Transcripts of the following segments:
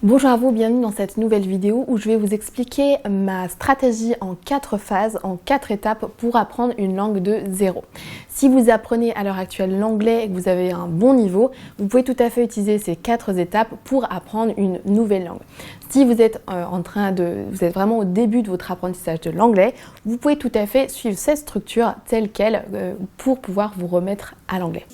Bonjour à vous, bienvenue dans cette nouvelle vidéo où je vais vous expliquer ma stratégie en 4 phases, en 4 étapes pour apprendre une langue de zéro. Si vous apprenez à l'heure actuelle l'anglais et que vous avez un bon niveau, vous pouvez tout à fait utiliser ces 4 étapes pour apprendre une nouvelle langue. Si vous êtes vous êtes vraiment au début de votre apprentissage de l'anglais, vous pouvez tout à fait suivre cette structure telle qu'elle pour pouvoir vous remettre à l'anglais.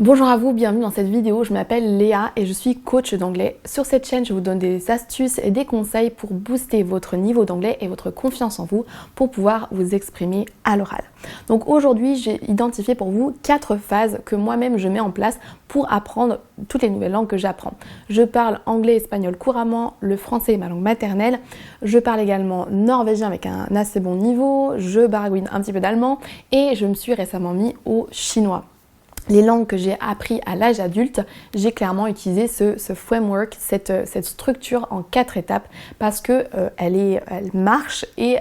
Bonjour à vous, bienvenue dans cette vidéo, je m'appelle Léa et je suis coach d'anglais. Sur cette chaîne, je vous donne des astuces et des conseils pour booster votre niveau d'anglais et votre confiance en vous pour pouvoir vous exprimer à l'oral. Donc aujourd'hui, j'ai identifié pour vous 4 phases que moi-même je mets en place pour apprendre toutes les nouvelles langues que j'apprends. Je parle anglais et espagnol couramment, le français est ma langue maternelle, je parle également norvégien avec un assez bon niveau, je baragouine un petit peu d'allemand et je me suis récemment mis au chinois. Les langues que j'ai appris à l'âge adulte, j'ai clairement utilisé ce framework, cette structure en 4 étapes parce que elle marche et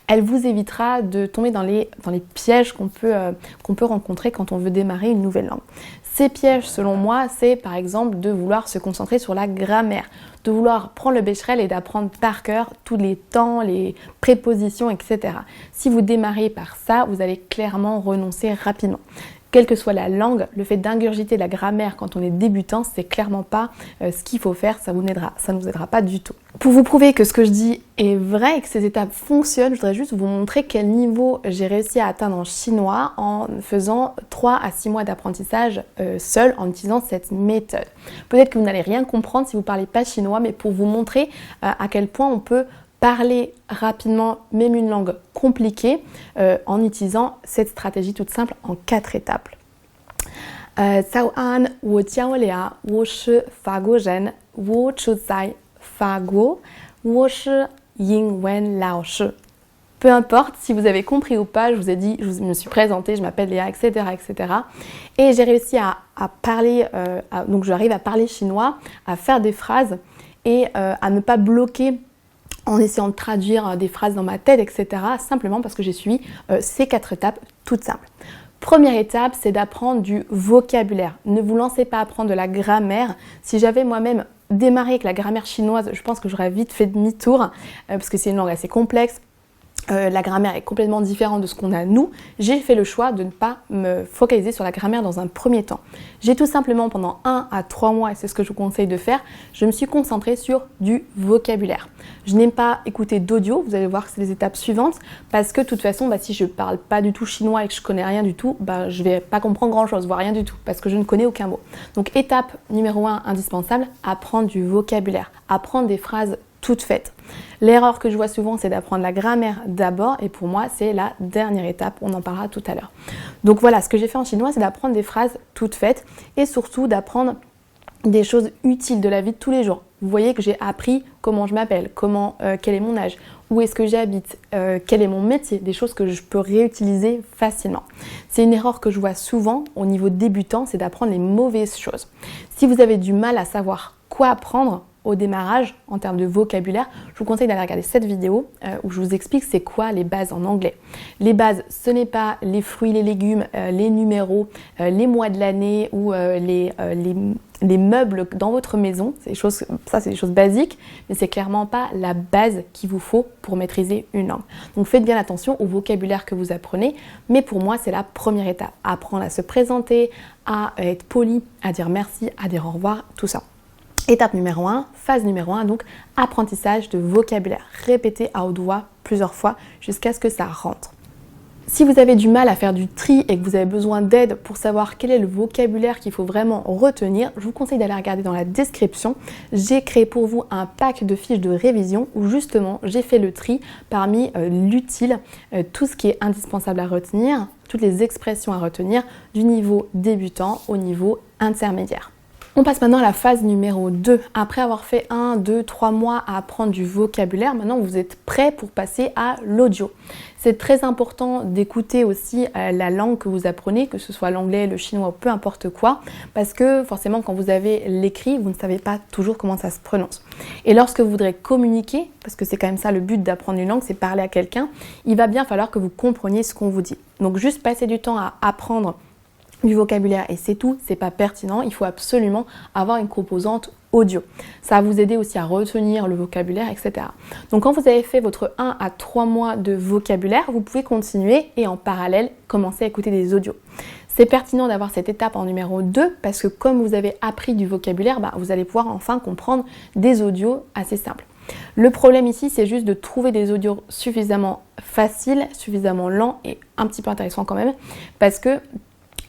elle vous évitera de tomber dans les pièges qu'on peut rencontrer quand on veut démarrer une nouvelle langue. Ces pièges, selon moi, c'est par exemple de vouloir se concentrer sur la grammaire, de vouloir prendre le Becherel et d'apprendre par cœur tous les temps, les prépositions, etc. Si vous démarrez par ça, vous allez clairement renoncer rapidement. Quelle que soit la langue, le fait d'ingurgiter la grammaire quand on est débutant, c'est clairement pas ce qu'il faut faire, ça ne nous aidera pas du tout. Pour vous prouver que ce que je dis est vrai et que ces étapes fonctionnent, je voudrais juste vous montrer quel niveau j'ai réussi à atteindre en chinois en faisant 3 à 6 mois d'apprentissage seul en utilisant cette méthode. Peut-être que vous n'allez rien comprendre si vous ne parlez pas chinois, mais pour vous montrer à quel point on peut parler rapidement, même une langue compliquée, en utilisant cette stratégie toute simple en 4 étapes. 早安，我叫Léa，我是法国人，我住在法国，我是英文老师。Peu importe si vous avez compris ou pas, je vous ai dit, je me suis présentée, je m'appelle Léa, etc., etc. Et j'ai réussi à parler, donc j'arrive à parler chinois, à faire des phrases et à ne pas bloquer en essayant de traduire des phrases dans ma tête, etc. Simplement parce que j'ai suivi ces 4 étapes toutes simples. Première étape, c'est d'apprendre du vocabulaire. Ne vous lancez pas à apprendre de la grammaire. Si j'avais moi-même démarré avec la grammaire chinoise, je pense que j'aurais vite fait demi-tour parce que c'est une langue assez complexe. La grammaire est complètement différente de ce qu'on a nous. J'ai fait le choix de ne pas me focaliser sur la grammaire dans un premier temps. J'ai tout simplement pendant 1 à 3 mois, et c'est ce que je vous conseille de faire, je me suis concentrée sur du vocabulaire. Je n'aime pas écouter d'audio, vous allez voir que c'est les étapes suivantes, parce que de toute façon, si je ne parle pas du tout chinois et que je connais rien du tout, je ne vais pas comprendre grand chose, voire rien du tout, parce que je ne connais aucun mot. Donc étape numéro 1 indispensable, apprendre du vocabulaire, apprendre des phrases toutes faites. L'erreur que je vois souvent, c'est d'apprendre la grammaire d'abord et pour moi, c'est la dernière étape. On en parlera tout à l'heure. Donc voilà, ce que j'ai fait en chinois, c'est d'apprendre des phrases toutes faites et surtout d'apprendre des choses utiles de la vie de tous les jours. Vous voyez que j'ai appris comment je m'appelle, quel est mon âge, où est-ce que j'habite, quel est mon métier, des choses que je peux réutiliser facilement. C'est une erreur que je vois souvent au niveau débutant, c'est d'apprendre les mauvaises choses. Si vous avez du mal à savoir quoi apprendre au démarrage en termes de vocabulaire, je vous conseille d'aller regarder cette vidéo où je vous explique c'est quoi les bases en anglais. Les bases, ce n'est pas les fruits, les légumes, les numéros, les mois de l'année ou les meubles dans votre maison. C'est des choses basiques, mais c'est clairement pas la base qu'il vous faut pour maîtriser une langue. Donc faites bien attention au vocabulaire que vous apprenez, mais pour moi c'est la première étape. Apprendre à se présenter, à être poli, à dire merci, à dire au revoir, tout ça. Étape numéro 1, phase numéro 1, donc apprentissage de vocabulaire. Répétez à haute voix plusieurs fois jusqu'à ce que ça rentre. Si vous avez du mal à faire du tri et que vous avez besoin d'aide pour savoir quel est le vocabulaire qu'il faut vraiment retenir, je vous conseille d'aller regarder dans la description. J'ai créé pour vous un pack de fiches de révision où justement j'ai fait le tri parmi l'utile, tout ce qui est indispensable à retenir, toutes les expressions à retenir du niveau débutant au niveau intermédiaire. On passe maintenant à la phase numéro 2. Après avoir fait 1, 2, 3 mois à apprendre du vocabulaire, maintenant vous êtes prêt pour passer à l'audio. C'est très important d'écouter aussi la langue que vous apprenez, que ce soit l'anglais, le chinois, peu importe quoi, parce que forcément quand vous avez l'écrit, vous ne savez pas toujours comment ça se prononce. Et lorsque vous voudrez communiquer, parce que c'est quand même ça le but d'apprendre une langue, c'est parler à quelqu'un, il va bien falloir que vous compreniez ce qu'on vous dit. Donc juste passer du temps à apprendre du vocabulaire et c'est tout, c'est pas pertinent, il faut absolument avoir une composante audio. Ça va vous aider aussi à retenir le vocabulaire, etc. Donc quand vous avez fait votre 1 à 3 mois de vocabulaire, vous pouvez continuer et en parallèle commencer à écouter des audios. C'est pertinent d'avoir cette étape en numéro 2 parce que comme vous avez appris du vocabulaire, vous allez pouvoir enfin comprendre des audios assez simples. Le problème ici, c'est juste de trouver des audios suffisamment faciles, suffisamment lents et un petit peu intéressants quand même, parce que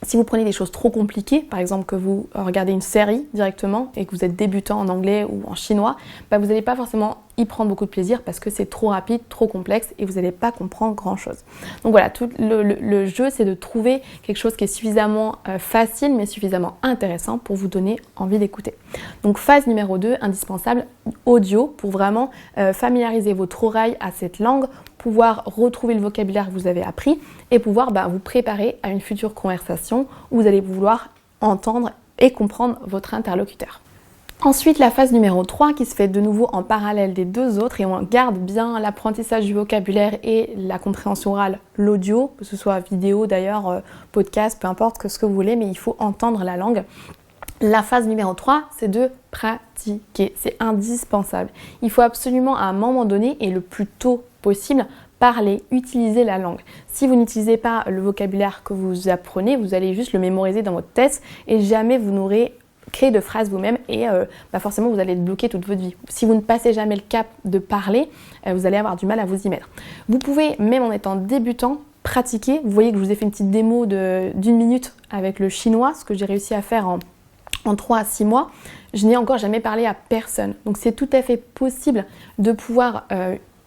si vous prenez des choses trop compliquées, par exemple que vous regardez une série directement et que vous êtes débutant en anglais ou en chinois, vous n'allez pas forcément y prendre beaucoup de plaisir parce que c'est trop rapide, trop complexe et vous n'allez pas comprendre grand chose. Donc voilà, tout le jeu c'est de trouver quelque chose qui est suffisamment facile mais suffisamment intéressant pour vous donner envie d'écouter. Donc phase numéro 2, indispensable, audio pour vraiment familiariser votre oreille à cette langue, pouvoir retrouver le vocabulaire que vous avez appris et pouvoir vous préparer à une future conversation où vous allez vouloir entendre et comprendre votre interlocuteur. Ensuite, la phase numéro 3 qui se fait de nouveau en parallèle des deux autres et on garde bien l'apprentissage du vocabulaire et la compréhension orale, l'audio, que ce soit vidéo d'ailleurs, podcast, peu importe ce que vous voulez, mais il faut entendre la langue. La phase numéro 3, c'est de pratiquer, c'est indispensable. Il faut absolument à un moment donné et le plus tôt possible parler, utiliser la langue. Si vous n'utilisez pas le vocabulaire que vous apprenez, vous allez juste le mémoriser dans votre tête et jamais vous n'aurez créé de phrases vous-même et forcément vous allez être bloqué toute votre vie. Si vous ne passez jamais le cap de parler, vous allez avoir du mal à vous y mettre. Vous pouvez, même en étant débutant, pratiquer. Vous voyez que je vous ai fait une petite démo d'une minute avec le chinois, ce que j'ai réussi à faire en 3 à 6 mois. Je n'ai encore jamais parlé à personne. Donc c'est tout à fait possible de pouvoir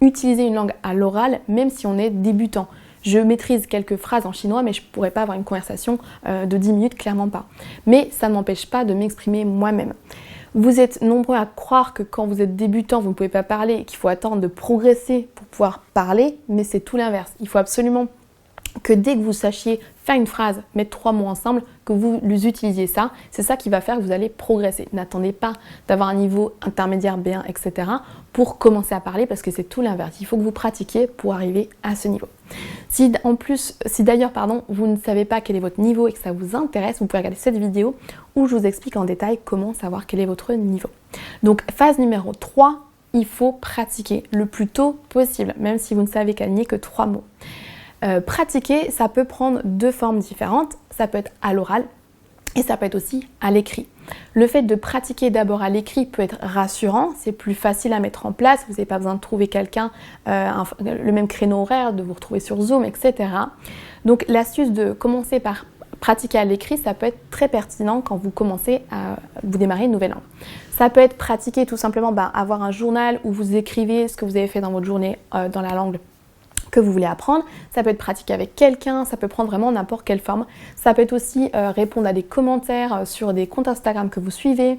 utiliser une langue à l'oral, même si on est débutant. Je maîtrise quelques phrases en chinois, mais je ne pourrais pas avoir une conversation de 10 minutes, clairement pas. Mais ça ne m'empêche pas de m'exprimer moi-même. Vous êtes nombreux à croire que quand vous êtes débutant, vous ne pouvez pas parler, qu'il faut attendre de progresser pour pouvoir parler, mais c'est tout l'inverse. Il faut absolument que dès que vous sachiez faire une phrase, mettre 3 mots ensemble, que vous utilisiez ça, c'est ça qui va faire que vous allez progresser. N'attendez pas d'avoir un niveau intermédiaire B1, etc. pour commencer à parler parce que c'est tout l'inverse. Il faut que vous pratiquiez pour arriver à ce niveau. Si d'ailleurs vous ne savez pas quel est votre niveau et que ça vous intéresse, vous pouvez regarder cette vidéo où je vous explique en détail comment savoir quel est votre niveau. Donc phase numéro 3, il faut pratiquer le plus tôt possible, même si vous ne savez qu'aligner que 3 mots. Pratiquer, ça peut prendre 2 formes différentes. Ça peut être à l'oral et ça peut être aussi à l'écrit. Le fait de pratiquer d'abord à l'écrit peut être rassurant, c'est plus facile à mettre en place, vous n'avez pas besoin de trouver quelqu'un, le même créneau horaire, de vous retrouver sur Zoom, etc. Donc l'astuce de commencer par pratiquer à l'écrit, ça peut être très pertinent quand vous commencez à vous démarrer une nouvelle langue. Ça peut être pratiquer tout simplement, avoir un journal où vous écrivez ce que vous avez fait dans votre journée dans la langue que vous voulez apprendre. Ça peut être pratiquer avec quelqu'un, ça peut prendre vraiment n'importe quelle forme. Ça peut être aussi répondre à des commentaires sur des comptes Instagram que vous suivez.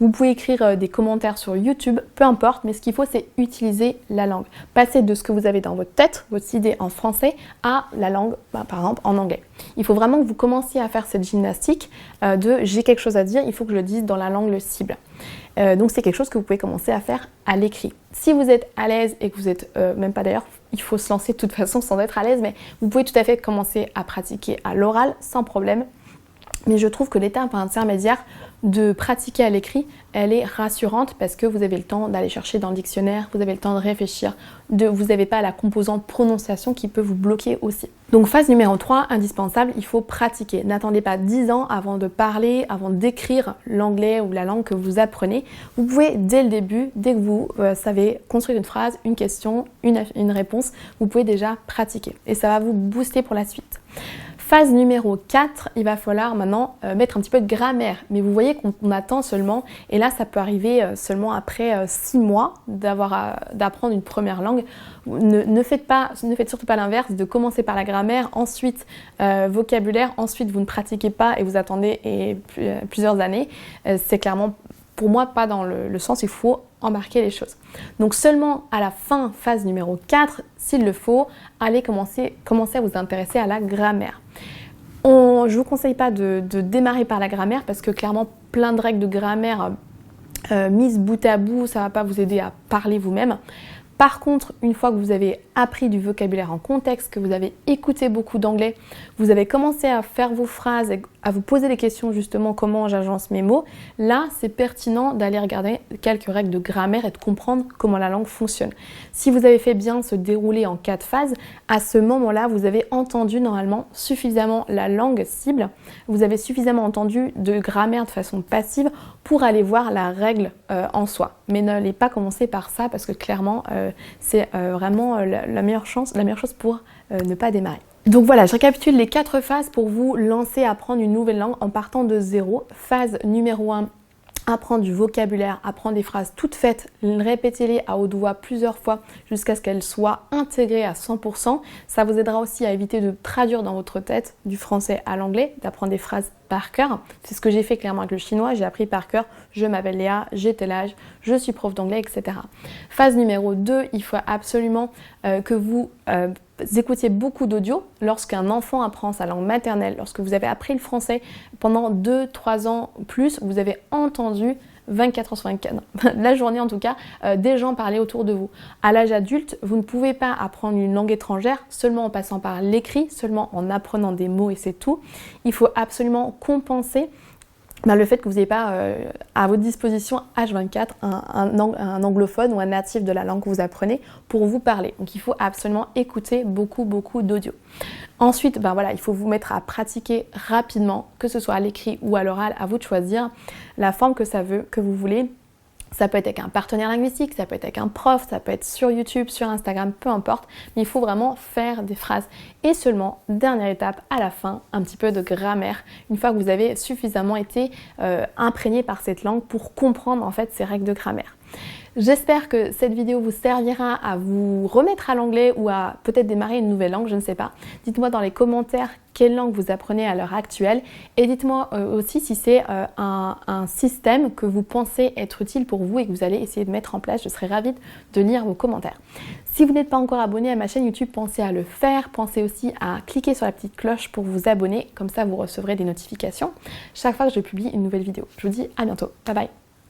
Vous pouvez écrire des commentaires sur YouTube, peu importe, mais ce qu'il faut c'est utiliser la langue. Passer de ce que vous avez dans votre tête, votre idée en français, à la langue, par exemple en anglais. Il faut vraiment que vous commenciez à faire cette gymnastique de j'ai quelque chose à dire, il faut que je le dise dans la langue cible. Donc c'est quelque chose que vous pouvez commencer à faire à l'écrit. Si vous êtes à l'aise et que vous êtes, même pas d'ailleurs, il faut se lancer de toute façon sans être à l'aise, mais vous pouvez tout à fait commencer à pratiquer à l'oral sans problème. Mais je trouve que l'étape intermédiaire de pratiquer à l'écrit, elle est rassurante parce que vous avez le temps d'aller chercher dans le dictionnaire, vous avez le temps de réfléchir, vous n'avez pas la composante prononciation qui peut vous bloquer aussi. Donc phase numéro 3, indispensable, il faut pratiquer. N'attendez pas 10 ans avant de parler, avant d'écrire l'anglais ou la langue que vous apprenez. Vous pouvez dès le début, dès que vous savez construire une phrase, une question, une réponse, vous pouvez déjà pratiquer et ça va vous booster pour la suite. Phase numéro 4, il va falloir maintenant mettre un petit peu de grammaire. Mais vous voyez qu'on attend seulement, et là ça peut arriver seulement après 6 mois d'apprendre une première langue. Ne faites surtout pas l'inverse, de commencer par la grammaire, ensuite vocabulaire, ensuite vous ne pratiquez pas et vous attendez plusieurs années. C'est clairement pour moi pas dans le sens, il faut embarquer les choses. Donc seulement à la phase numéro 4, s'il le faut, allez commencer à vous intéresser à la grammaire. Je ne vous conseille pas de démarrer par la grammaire parce que clairement plein de règles de grammaire mises bout à bout, ça ne va pas vous aider à parler vous-même. Par contre, une fois que vous avez appris du vocabulaire en contexte, que vous avez écouté beaucoup d'anglais, vous avez commencé à faire vos phrases, à vous poser des questions justement comment j'agence mes mots, là c'est pertinent d'aller regarder quelques règles de grammaire et de comprendre comment la langue fonctionne. Si vous avez fait bien se dérouler en 4 phases, à ce moment-là vous avez entendu normalement suffisamment la langue cible, vous avez suffisamment entendu de grammaire de façon passive pour aller voir la règle en soi. Mais n'allez pas commencer par ça parce que clairement c'est vraiment la meilleure chose pour ne pas démarrer. Donc voilà, je récapitule les 4 phases pour vous lancer à apprendre une nouvelle langue en partant de zéro. Phase numéro 1, apprendre du vocabulaire, apprendre des phrases toutes faites, répétez-les à haute voix plusieurs fois jusqu'à ce qu'elles soient intégrées à 100%. Ça vous aidera aussi à éviter de traduire dans votre tête du français à l'anglais, d'apprendre des phrases par cœur. C'est ce que j'ai fait clairement avec le chinois, j'ai appris par cœur, je m'appelle Léa, j'ai tel âge, je suis prof d'anglais, etc. Phase numéro 2, il faut absolument que vous écoutiez beaucoup d'audio. Lorsqu'un enfant apprend sa langue maternelle, lorsque vous avez appris le français pendant 2-3 ans plus, vous avez entendu 24 heures sur 24, la journée en tout cas, des gens parler autour de vous. À l'âge adulte, vous ne pouvez pas apprendre une langue étrangère seulement en passant par l'écrit, seulement en apprenant des mots et c'est tout. Il faut absolument compenser le fait que vous n'ayez pas à votre disposition H24 un anglophone ou un natif de la langue que vous apprenez pour vous parler. Donc il faut absolument écouter beaucoup d'audio. Ensuite, il faut vous mettre à pratiquer rapidement, que ce soit à l'écrit ou à l'oral, à vous de choisir la forme que vous voulez. Ça peut être avec un partenaire linguistique, ça peut être avec un prof, ça peut être sur YouTube, sur Instagram, peu importe. Mais il faut vraiment faire des phrases. Et seulement, dernière étape, à la fin, un petit peu de grammaire. Une fois que vous avez suffisamment été imprégné par cette langue pour comprendre en fait ces règles de grammaire. J'espère que cette vidéo vous servira à vous remettre à l'anglais ou à peut-être démarrer une nouvelle langue, je ne sais pas. Dites-moi dans les commentaires quelle langue vous apprenez à l'heure actuelle et dites-moi aussi si c'est un système que vous pensez être utile pour vous et que vous allez essayer de mettre en place. Je serai ravie de lire vos commentaires. Si vous n'êtes pas encore abonné à ma chaîne YouTube, pensez à le faire. Pensez aussi à cliquer sur la petite cloche pour vous abonner. Comme ça, vous recevrez des notifications chaque fois que je publie une nouvelle vidéo. Je vous dis à bientôt. Bye bye.